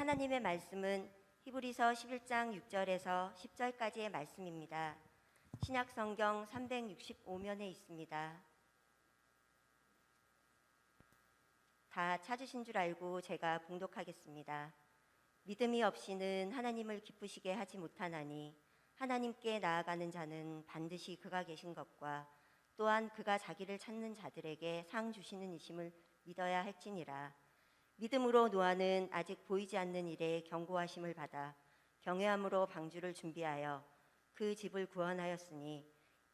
하나님의 말씀은 히브리서 11장 6절에서 10절까지의 말씀입니다. 신약 성경 365면에 있습니다. 다 찾으신 줄 알고 제가 봉독하겠습니다. 믿음이 없이는 하나님을 기쁘시게 하지 못하나니 하나님께 나아가는 자는 반드시 그가 계신 것과 또한 그가 자기를 찾는 자들에게 상 주시는 이심을 믿어야 할지니라. 믿음으로 노아는 아직 보이지 않는 일에 경고하심을 받아 경외함으로 방주를 준비하여 그 집을 구원하였으니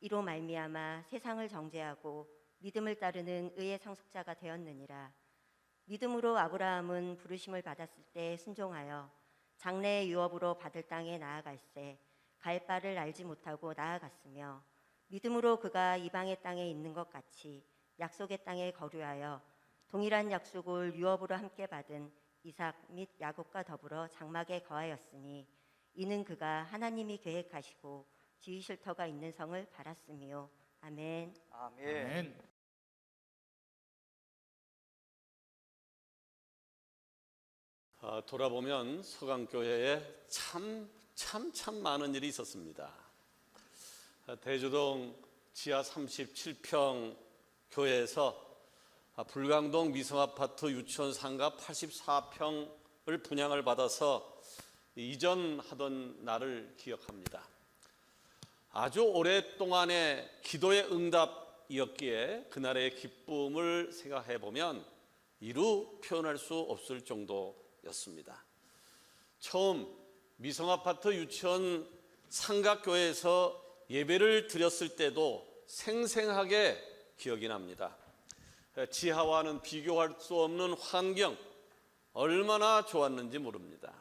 이로 말미암아 세상을 정죄하고 믿음을 따르는 의의 상속자가 되었느니라. 믿음으로 아브라함은 부르심을 받았을 때 순종하여 장래의 유업으로 받을 땅에 나아갈새 갈 바를 알지 못하고 나아갔으며 믿음으로 그가 이방의 땅에 있는 것 같이 약속의 땅에 거류하여 동일한 약속을 유업으로 함께 받은 이삭 및 야곱과 더불어 장막에 거하였으니 이는 그가 하나님이 계획하시고 지으실 터가 있는 성을 바랐으며. 아멘. 아멘. 돌아보면 서강교회에 참 많은 일이 있었습니다. 대주동 지하 37평 교회에서 불광동 미성아파트 유치원 상가 84평을 분양을 받아서 이전하던 날을 기억합니다. 아주 오랫동안의 기도의 응답이었기에 그날의 기쁨을 생각해 보면 이루 표현할 수 없을 정도였습니다. 처음 미성아파트 유치원 상가교회에서 예배를 드렸을 때도 생생하게 기억이 납니다. 지하와는 비교할 수 없는 환경, 얼마나 좋았는지 모릅니다.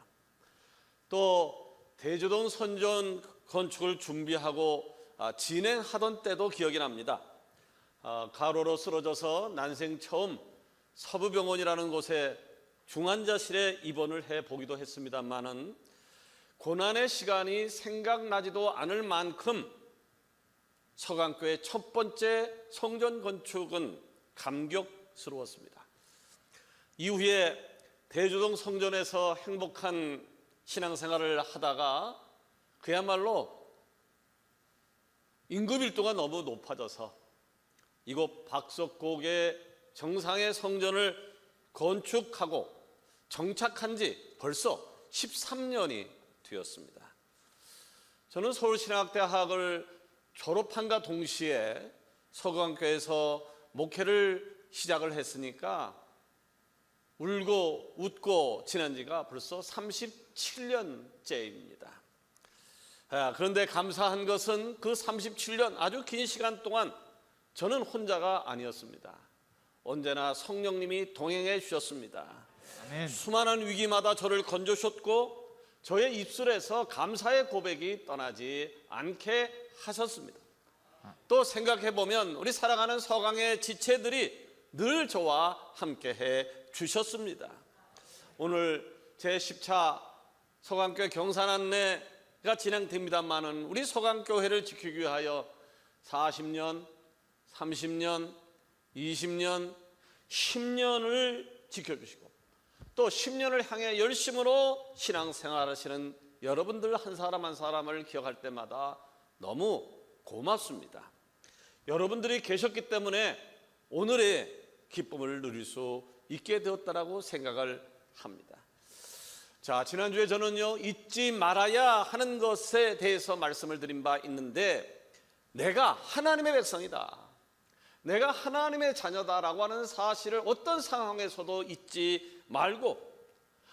또 대주동 선전 건축을 준비하고 진행하던 때도 기억이 납니다. 가로로 쓰러져서 난생 처음 서부병원이라는 곳에 중환자실에 입원을 해보기도 했습니다만은 고난의 시간이 생각나지도 않을 만큼 서강교회 첫 번째 성전 건축은 감격스러웠습니다. 이후에 대주동 성전에서 행복한 신앙생활을 하다가 그야말로 임금일도가 너무 높아져서 이곳 박석곡의 정상의 성전을 건축하고 정착한 지 벌써 13년이 되었습니다. 저는 서울신학대학을 졸업한과 동시에 서강교회에서 목회를 시작을 했으니까 울고 웃고 지난 지가 벌써 37년째입니다. 그런데 감사한 것은 그 37년 아주 긴 시간 동안 저는 혼자가 아니었습니다. 언제나 성령님이 동행해 주셨습니다. 아멘. 수많은 위기마다 저를 건져주셨고 저의 입술에서 감사의 고백이 떠나지 않게 하셨습니다. 또 생각해보면 우리 사랑하는 서강의 지체들이 늘 저와 함께해 주셨습니다. 오늘 제10차 서강교회 경산안내가 진행됩니다마는 우리 서강교회를 지키기 위하여 40년, 30년, 20년, 10년을 지켜주시고 또 10년을 향해 열심으로 신앙생활하시는 여러분들 한 사람 한 사람을 기억할 때마다 너무 고맙습니다. 여러분들이 계셨기 때문에 오늘의 기쁨을 누릴 수 있게 되었다라고 생각을 합니다. 자, 지난주에 저는요 잊지 말아야 하는 것에 대해서 말씀을 드린 바 있는데 내가 하나님의 백성이다, 내가 하나님의 자녀다라고 하는 사실을 어떤 상황에서도 잊지 말고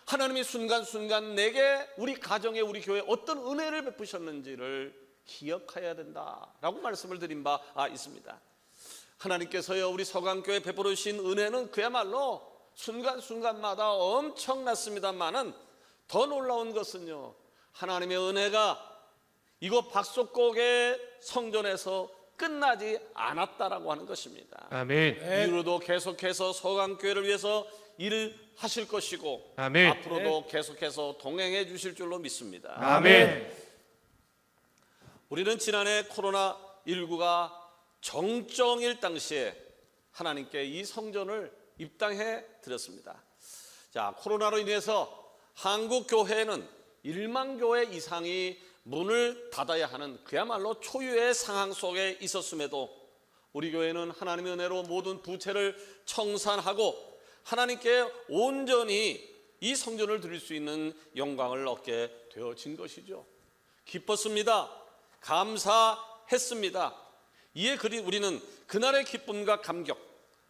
하나님이 순간순간 내게 우리 가정에 우리 교회에 어떤 은혜를 베푸셨는지를 기억해야 된다라고 말씀을 드린 바 있습니다. 하나님께서요 우리 서강교회 베풀어 주신 은혜는 그야말로 순간순간마다 엄청났습니다만은 더 놀라운 것은요 하나님의 은혜가 이곳 박석곡의 성전에서 끝나지 않았다라고 하는 것입니다. 아멘. 이후로도 계속해서 서강교회를 위해서 일을 하실 것이고 아멘. 앞으로도 계속해서 동행해 주실 줄로 믿습니다. 아멘. 우리는 지난해 코로나19가 정점일 당시에 하나님께 이 성전을 입당해 드렸습니다. 자, 코로나로 인해서 한국 교회는 1만 교회 이상이 문을 닫아야 하는 그야말로 초유의 상황 속에 있었음에도 우리 교회는 하나님의 은혜로 모든 부채를 청산하고 하나님께 온전히 이 성전을 드릴 수 있는 영광을 얻게 되어진 것이죠. 기뻤습니다. 감사했습니다. 이에 우리는 그날의 기쁨과 감격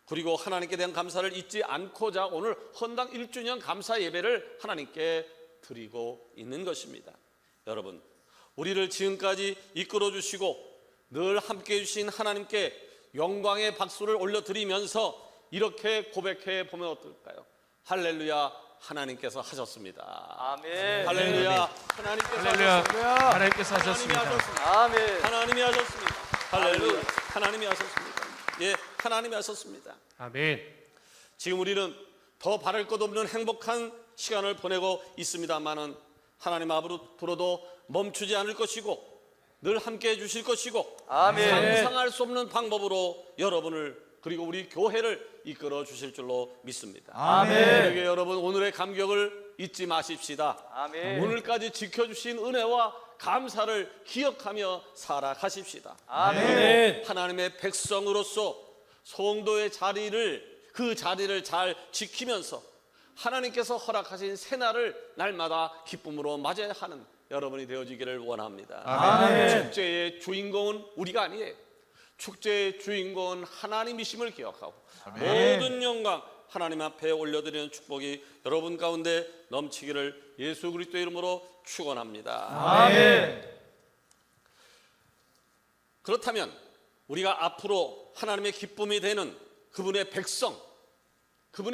그리고 하나님께 대한 감사를 잊지 않고자 오늘 헌당 1주년 감사 예배를 하나님께 드리고 있는 것입니다. 여러분, 우리를 지금까지 이끌어 주시고 늘 함께 해주신 하나님께 영광의 박수를 올려드리면서 이렇게 고백해 보면 어떨까요? 할렐루야, 하나님께서 하셨습니다. 아멘. 할렐루야, 하나님께서 할렐루야. 하셨습니다. 하나님께서 하셨습니다. 아멘. 하나님이 하셨습니다. 할렐루야, 하나님이 하셨습니다. 예, 하나님이 하셨습니다. 아멘. 지금 우리는 더 바랄 것 없는 행복한 시간을 보내고 있습니다만은 하나님 앞으로도 멈추지 않을 것이고 늘 함께 해주실 것이고 아멘. 상상할 수 없는 방법으로 여러분을 그리고 우리 교회를 이끌어 주실 줄로 믿습니다. 아멘. 그러게 여러분, 오늘의 감격을 잊지 마십시다. 아멘. 오늘까지 지켜주신 은혜와 감사를 기억하며 살아가십시다. 아멘. 하나님의 백성으로서 성도의 그 자리를 잘 지키면서 하나님께서 허락하신 새날을 날마다 기쁨으로 맞아야 하는 여러분이 되어지기를 원합니다. 아멘. 축제의 주인공은 우리가 아니에요. 축제의 주인공은 하나님이심을 기억하고 모든 영광 하나님 앞에 올려드리는 축복이 여러분 가운데 넘치기를 예수 그리스도의 이름으로 축원합니다. 아멘. 그렇다면 우리가 앞으로 하나님의 기쁨이 되는 그분의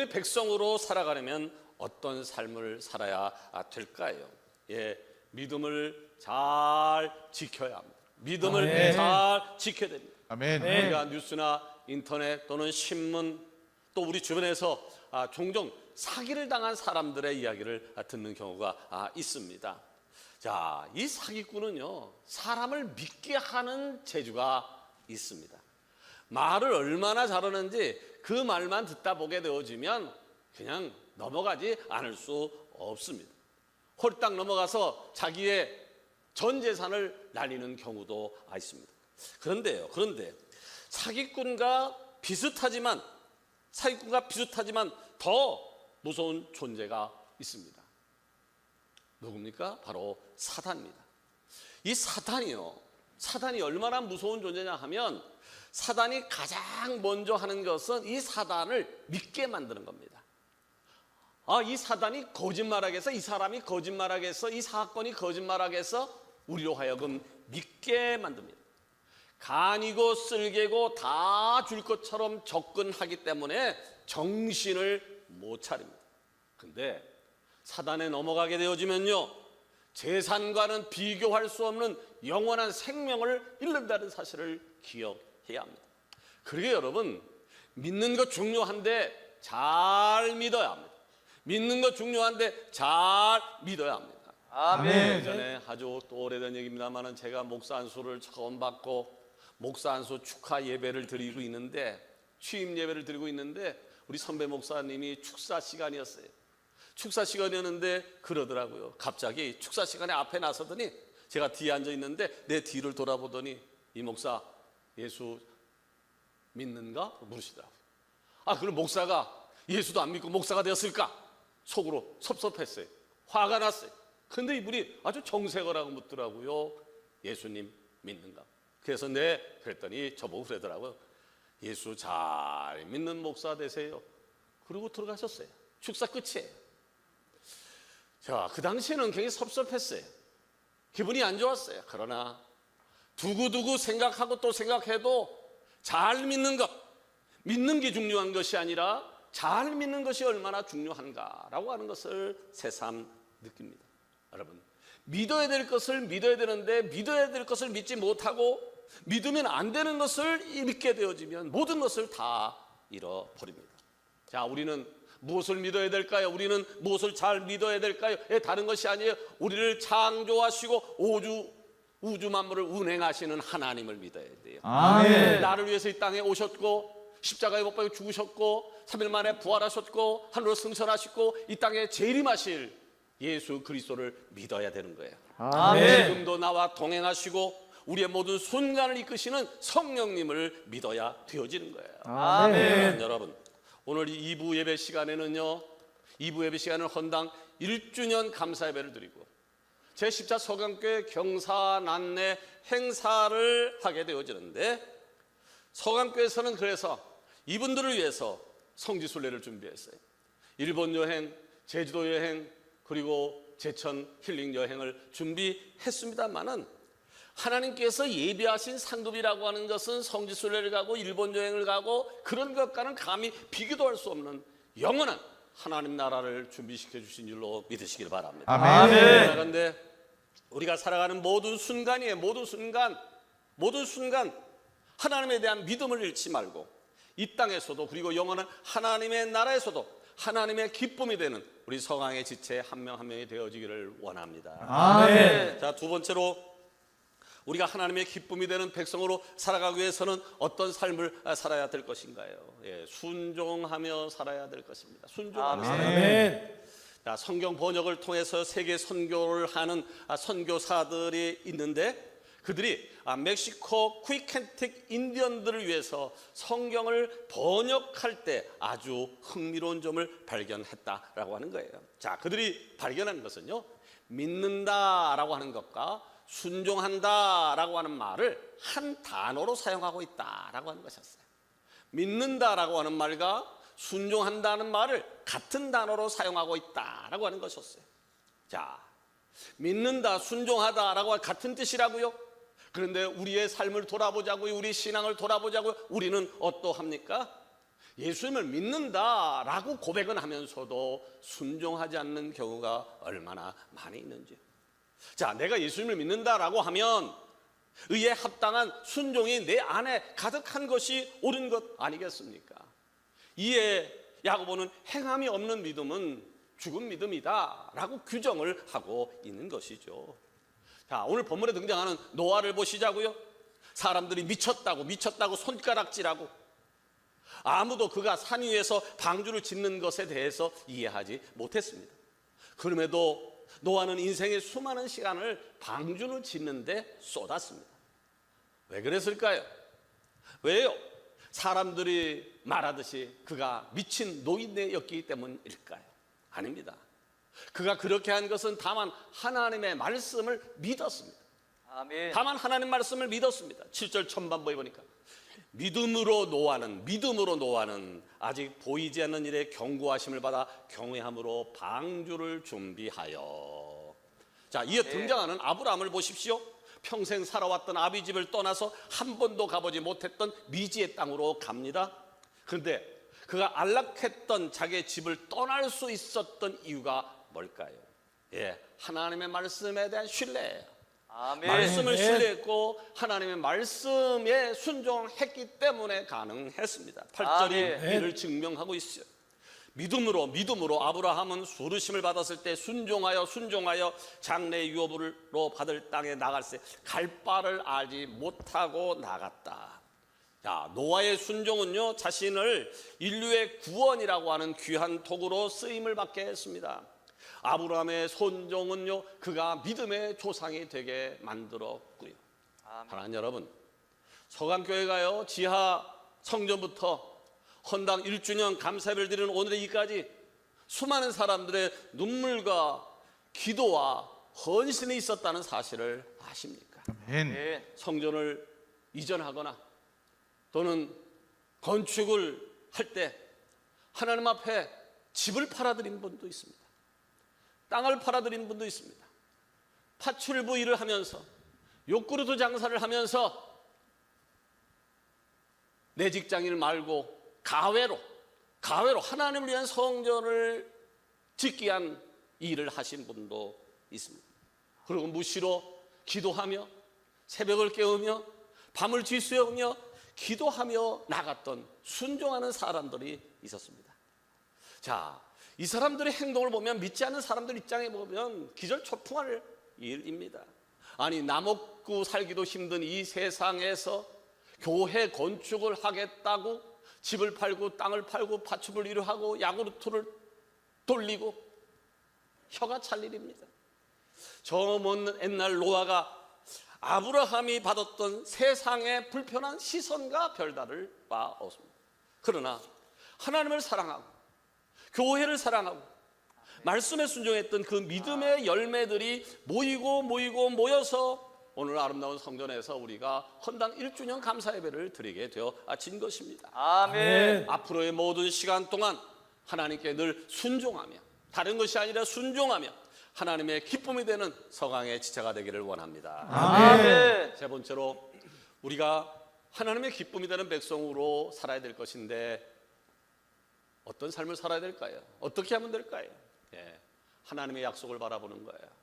백성으로 살아가려면 어떤 삶을 살아야 될까요? 예, 믿음을 잘 지켜야 합니다. 믿음을 잘 지켜야 됩니다. 아멘. 우리가 뉴스나 인터넷 또는 신문 또 우리 주변에서 종종 사기를 당한 사람들의 이야기를 듣는 경우가 있습니다. 자, 이 사기꾼은요, 사람을 믿게 하는 재주가 있습니다. 말을 얼마나 잘하는지 그 말만 듣다 보게 되어지면 그냥 넘어가지 않을 수 없습니다. 홀딱 넘어가서 자기의 전 재산을 날리는 경우도 있습니다. 그런데 사기꾼과 비슷하지만 더 무서운 존재가 있습니다. 누굽니까? 바로 사단입니다. 이 사단이 얼마나 무서운 존재냐 하면 사단이 가장 먼저 하는 것은 이 사단을 믿게 만드는 겁니다. 이 사단이 거짓말하게 해서 이 사람이 거짓말하게 해서 이 사건이 거짓말하게 해서 우리로 하여금 믿게 만듭니다. 간이고 쓸개고 다 줄 것처럼 접근하기 때문에 정신을 못 차립니다. 근데 사단에 넘어가게 되어지면요, 재산과는 비교할 수 없는 영원한 생명을 잃는다는 사실을 기억해야 합니다. 그러게 여러분, 믿는 거 중요한데 잘 믿어야 합니다. 믿는 거 중요한데 잘 믿어야 합니다. 아멘. 예전에 아주 또 오래된 얘기입니다만은 제가 목사 안수를 처음 받고 목사 안수 축하 예배를 드리고 있는데, 취임 예배를 드리고 있는데 우리 선배 목사님이 축사 시간이었어요. 축사 시간이었는데 그러더라고요. 갑자기 축사 시간에 앞에 나서더니 제가 뒤에 앉아 있는데 내 뒤를 돌아보더니 이 목사 예수 믿는가? 물으시더라고요. 그럼 목사가 예수도 안 믿고 목사가 되었을까? 속으로 섭섭했어요. 화가 났어요. 근데 이분이 아주 정색을 하고 묻더라고요. 예수님 믿는가? 그래서 네, 그랬더니 저보고 그러더라고요. 예수 잘 믿는 목사 되세요. 그러고 들어가셨어요. 축사 끝이에요. 자, 그 당시에는 굉장히 섭섭했어요. 기분이 안 좋았어요. 그러나 두고두고 생각하고 또 생각해도 잘 믿는 것, 믿는 게 중요한 것이 아니라 잘 믿는 것이 얼마나 중요한가라고 하는 것을 새삼 느낍니다. 여러분, 믿어야 될 것을 믿어야 되는데 믿어야 될 것을 믿지 못하고 믿으면 안 되는 것을 믿게 되어지면 모든 것을 다 잃어버립니다. 자, 우리는 무엇을 믿어야 될까요? 우리는 무엇을 잘 믿어야 될까요? 다른 것이 아니에요. 우리를 창조하시고 우주 만물을 운행하시는 하나님을 믿어야 돼요. 아멘. 나를 위해서 이 땅에 오셨고 십자가에 못 박혀 죽으셨고 3일 만에 부활하셨고 하늘로 승천하시고 이 땅에 재림하실 예수 그리스도를 믿어야 되는 거예요. 아멘. 지금도 나와 동행하시고 우리의 모든 순간을 이끄시는 성령님을 믿어야 되어지는 거예요. 아멘. 여러분, 오늘 2부 예배 시간에는요, 2부 예배 시간은 헌당 1주년 감사 예배를 드리고 제10자 서강교회 경사난내 행사를 하게 되어지는데, 서강교회에서는 그래서 이분들을 위해서 성지순례를 준비했어요. 일본 여행, 제주도 여행, 그리고 제천 힐링 여행을 준비했습니다만은, 하나님께서 예비하신 상급이라고 하는 것은 성지순례를 가고 일본 여행을 가고 그런 것과는 감히 비교도 할 수 없는 영원한 하나님 나라를 준비시켜 주신 줄로 믿으시길 바랍니다. 아멘. 그런데 우리가 살아가는 모든 순간이에요. 모든 순간 하나님에 대한 믿음을 잃지 말고 이 땅에서도, 그리고 영원한 하나님의 나라에서도 하나님의 기쁨이 되는 우리 서강의 지체 한 명 한 명이 되어지기를 원합니다. 아멘. 자, 두 번째로 우리가 하나님의 기쁨이 되는 백성으로 살아가기 위해서는 어떤 삶을 살아야 될 것인가요? 예, 순종하며 살아야 될 것입니다. 순종하며 살아야 됩니다. 아멘. 자, 성경 번역을 통해서 세계 선교를 하는 선교사들이 있는데, 그들이 멕시코 쿠이켄틱 인디언들을 위해서 성경을 번역할 때 아주 흥미로운 점을 발견했다라고 하는 거예요. 자, 그들이 발견한 것은요, 믿는다라고 하는 것과 순종한다라고 하는 말을 한 단어로 사용하고 있다라고 하는 것이었어요. 믿는다라고 하는 말과 순종한다는 말을 같은 단어로 사용하고 있다라고 하는 것이었어요. 자, 믿는다, 순종하다라고 같은 뜻이라고요? 그런데 우리의 삶을 돌아보자고요, 우리 신앙을 돌아보자고요, 우리는 어떠합니까? 예수님을 믿는다라고 고백은 하면서도 순종하지 않는 경우가 얼마나 많이 있는지. 자, 내가 예수님을 믿는다라고 하면 의에 합당한 순종이 내 안에 가득한 것이 옳은 것 아니겠습니까? 이에 야고보는 행함이 없는 믿음은 죽은 믿음이다 라고 규정을 하고 있는 것이죠. 자, 오늘 본문에 등장하는 노아를 보시자고요. 사람들이 미쳤다고 손가락질하고 아무도 그가 산 위에서 방주를 짓는 것에 대해서 이해하지 못했습니다. 그럼에도 노아는 인생의 수많은 시간을 방주를 짓는 데 쏟았습니다. 왜 그랬을까요? 왜요? 사람들이 말하듯이 그가 미친 노인네였기 때문일까요? 아닙니다. 그가 그렇게 한 것은 다만 하나님의 말씀을 믿었습니다. 아멘. 다만 하나님 말씀을 믿었습니다. 7절 전반부에 보니까 믿음으로 노아는 아직 보이지 않는 일에 경고하심을 받아 경외함으로 방주를 준비하여. 자, 이에 등장하는 아브라함을 보십시오. 평생 살아왔던 아비 집을 떠나서 한 번도 가보지 못했던 미지의 땅으로 갑니다. 그런데 그가 안락했던 자기의 집을 떠날 수 있었던 이유가 뭘까요? 예, 하나님의 말씀에 대한 신뢰예요. 아멘. 말씀을 신뢰했고 하나님의 말씀에 순종했기 때문에 가능했습니다. 8절이 이를 증명하고 있어요. 믿음으로 아브라함은 부르심을 받았을 때 순종하여 장래 유업으로 받을 땅에 나갈새 갈 바를 알지 못하고 나갔다. 자, 노아의 순종은요, 자신을 인류의 구원이라고 하는 귀한 도구로 쓰임을 받게 했습니다. 아브라함의 순종은요, 그가 믿음의 조상이 되게 만들었고요. 사랑하는 여러분, 서강교회가요, 지하 성전부터 헌당 1주년 감사예배를 드리는 오늘의 이까지 수많은 사람들의 눈물과 기도와 헌신이 있었다는 사실을 아십니까? 아멘. 성전을 이전하거나 또는 건축을 할 때 하나님 앞에 집을 팔아드린 분도 있습니다. 땅을 팔아드린 분도 있습니다. 파출부 일을 하면서 요구르트 장사를 하면서 내 직장인을 말고 가외로 하나님을 위한 성전을 짓기 위한 일을 하신 분도 있습니다. 그리고 무시로 기도하며 새벽을 깨우며 밤을 쥐수여며 기도하며 나갔던 순종하는 사람들이 있었습니다. 자, 이 사람들의 행동을 보면 믿지 않는 사람들 입장에 보면 기절초풍할 일입니다. 아니, 나 먹고 살기도 힘든 이 세상에서 교회 건축을 하겠다고 집을 팔고 땅을 팔고 파출부를 일하고 야구르트를 돌리고 혀가 찰 일입니다. 저 먼 옛날 노아가 아브라함이 받았던 세상의 불편한 시선과 별다를 바 없습니다. 그러나 하나님을 사랑하고 교회를 사랑하고 말씀에 순종했던 그 믿음의 열매들이 모여서 오늘 아름다운 성전에서 우리가 헌당 1주년 감사 예배를 드리게 되어진 것입니다. 아멘. 앞으로의 모든 시간 동안 하나님께 늘 순종하며, 다른 것이 아니라 순종하며 하나님의 기쁨이 되는 서강의 지체가 되기를 원합니다. 아멘. 세 번째로 우리가 하나님의 기쁨이 되는 백성으로 살아야 될 것인데 어떤 삶을 살아야 될까요? 어떻게 하면 될까요? 하나님의 약속을 바라보는 거예요.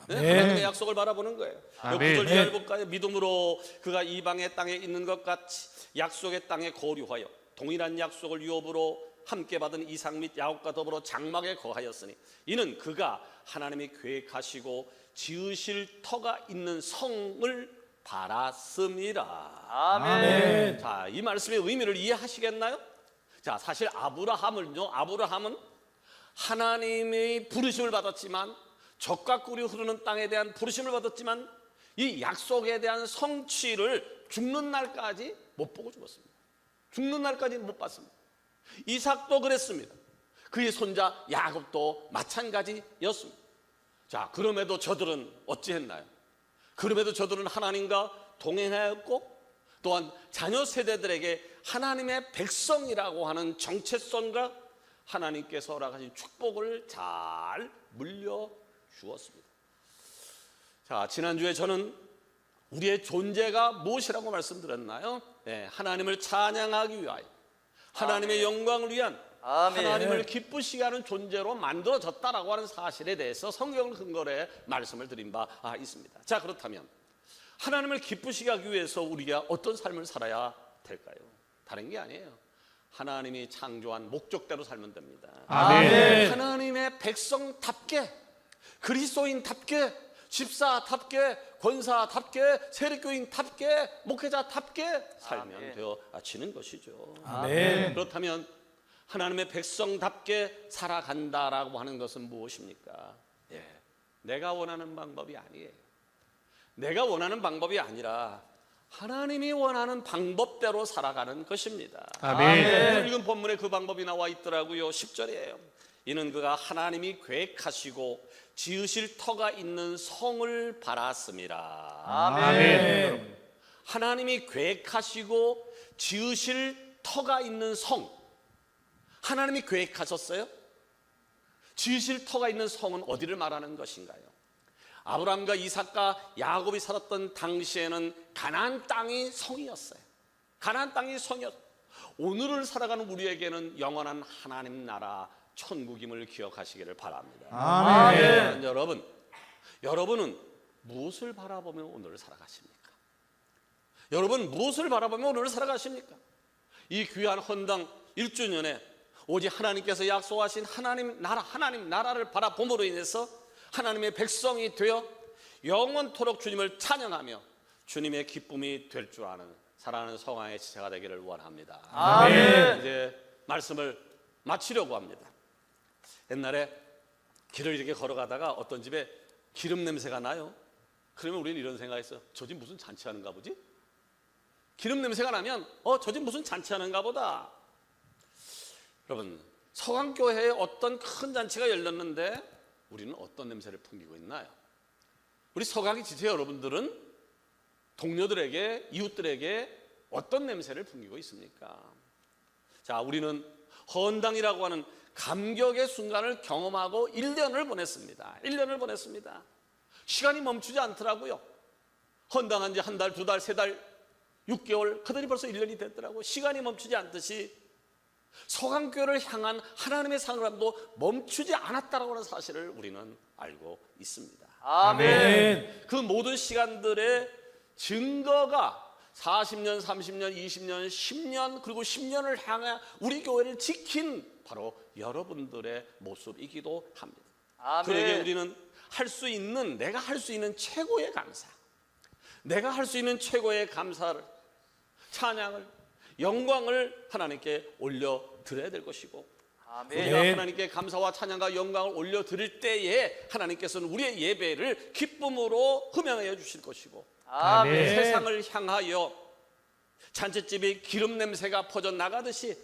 하나님의 약속을 바라보는 거예요. 아멘. 9절 이하를 볼까요? 믿음으로 그가 이방의 땅에 있는 것 같이 약속의 땅에 거류하여 동일한 약속을 유업으로 함께 받은 이삭 및 야곱과 더불어 장막에 거하였으니 이는 그가 하나님이 계획하시고 지으실 터가 있는 성을 바랐음이라. 아멘. 자, 이 말씀의 의미를 이해하시겠나요? 자, 사실 아브라함은 하나님의 부르심을 받았지만, 적과 꿀이 흐르는 땅에 대한 부르심을 받았지만 이 약속에 대한 성취를 죽는 날까지 못 보고 죽었습니다. 죽는 날까지 못 봤습니다. 이삭도 그랬습니다. 그의 손자 야곱도 마찬가지였습니다. 자, 그럼에도 저들은 어찌했나요? 그럼에도 저들은 하나님과 동행하였고 또한 자녀 세대들에게 하나님의 백성이라고 하는 정체성과 하나님께서 허락하신 축복을 잘 물려주었습니다. 자, 지난주에 저는 우리의 존재가 무엇이라고 말씀드렸나요? 하나님을 찬양하기 위하여 하나님의 영광을 위한 아멘. 하나님을 기쁘시게 하는 존재로 만들어졌다라고 하는 사실에 대해서 성경을 근거로 해 말씀을 드린 바 있습니다. 자, 그렇다면 하나님을 기쁘시게 하기 위해서 우리가 어떤 삶을 살아야 될까요? 다른 게 아니에요. 하나님이 창조한 목적대로 살면 됩니다. 아멘. 하나님의 백성답게, 그리스도인답게, 집사답게, 권사답게, 세력교인답게, 목회자답게 살면 아멘. 되어지는 것이죠. 아멘. 그렇다면 하나님의 백성답게 살아간다라고 하는 것은 무엇입니까? 내가 원하는 방법이 아니에요. 내가 원하는 방법이 아니라 하나님이 원하는 방법대로 살아가는 것입니다. 아멘. 오늘 읽은 본문에 그 방법이 나와 있더라고요. 10절이에요. 이는 그가 하나님이 계획하시고 지으실 터가 있는 성을 바랐음이라. 아멘. 하나님이 계획하시고 지으실 터가 있는 성, 하나님이 계획하셨어요? 지으실 터가 있는 성은 어디를 말하는 것인가요? 아브라함과 이삭과 야곱이 살았던 당시에는 가나안 땅이 성이었어요. 가나안 땅이 성이었어요. 오늘을 살아가는 우리에게는 영원한 하나님 나라 천국임을 기억하시기를 바랍니다. 아멘. 여러분은 무엇을 바라보며 오늘을 살아가십니까? 여러분 무엇을 바라보며 오늘을 살아가십니까? 이 귀한 헌당 1주년에 오직 하나님께서 약속하신 하나님 나라를 바라봄으로 인해서 하나님의 백성이 되어 영원토록 주님을 찬양하며 주님의 기쁨이 될 줄 아는 사랑하는 성황의 지체가 되기를 원합니다. 아멘. 이제 말씀을 마치려고 합니다. 옛날에 길을 이렇게 걸어가다가 어떤 집에 기름 냄새가 나요. 그러면 우리는 이런 생각했어요. 저 집 무슨 잔치하는가 보지? 기름 냄새가 나면 저 집 무슨 잔치하는가 보다. 여러분, 서강교회에 어떤 큰 잔치가 열렸는데 우리는 어떤 냄새를 풍기고 있나요? 우리 서강의 지체 여러분들은 동료들에게, 이웃들에게 어떤 냄새를 풍기고 있습니까? 자, 우리는 헌당이라고 하는 감격의 순간을 경험하고 1년을 보냈습니다. 1년을 보냈습니다. 시간이 멈추지 않더라고요. 헌당한 지 한 달, 두 달, 세 달, 6개월, 그들이 벌써 1년이 됐더라고요. 시간이 멈추지 않듯이 서강교회를 향한 하나님의 사랑도 멈추지 않았다라고 하는 사실을 우리는 알고 있습니다. 아멘. 그 모든 시간들의 증거가 40년, 30년, 20년, 10년 그리고 10년을 향해 우리 교회를 지킨 바로 여러분들의 모습이기도 합니다. 아멘. 그러기에 우리는 내가 할 수 있는 최고의 감사, 내가 할 수 있는 최고의 감사를, 찬양을, 영광을 하나님께 올려드려야 될 것이고 우리가 하나님께 감사와 찬양과 영광을 올려드릴 때에 하나님께서는 우리의 예배를 기쁨으로 흠양하여 주실 것이고 아멘. 세상을 향하여 잔치집의 기름 냄새가 퍼져 나가듯이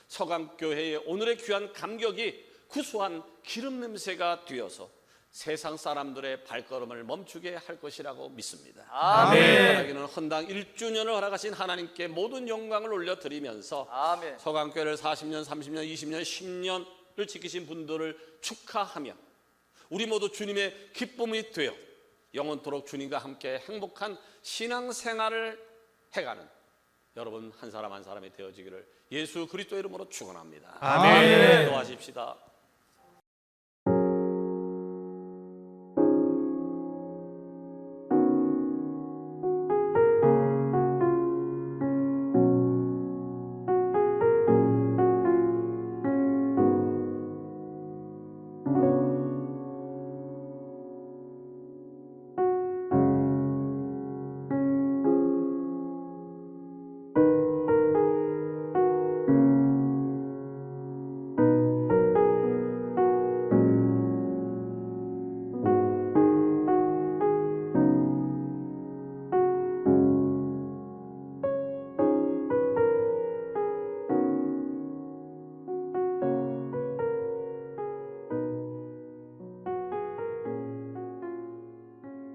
서강교회의 오늘의 귀한 감격이 구수한 기름 냄새가 되어서 세상 사람들의 발걸음을 멈추게 할 것이라고 믿습니다. 아멘. 하나님은 헌당 1주년을 허락하신 하나님께 모든 영광을 올려드리면서 아멘. 서강교회를 40년, 30년, 20년, 10년을 지키신 분들을 축하하며 우리 모두 주님의 기쁨이 되어 영원토록 주님과 함께 행복한 신앙생활을 해가는 여러분 한 사람 한 사람이 되어지기를 예수 그리스도 이름으로 축원합니다. 아멘. 기도하십시다.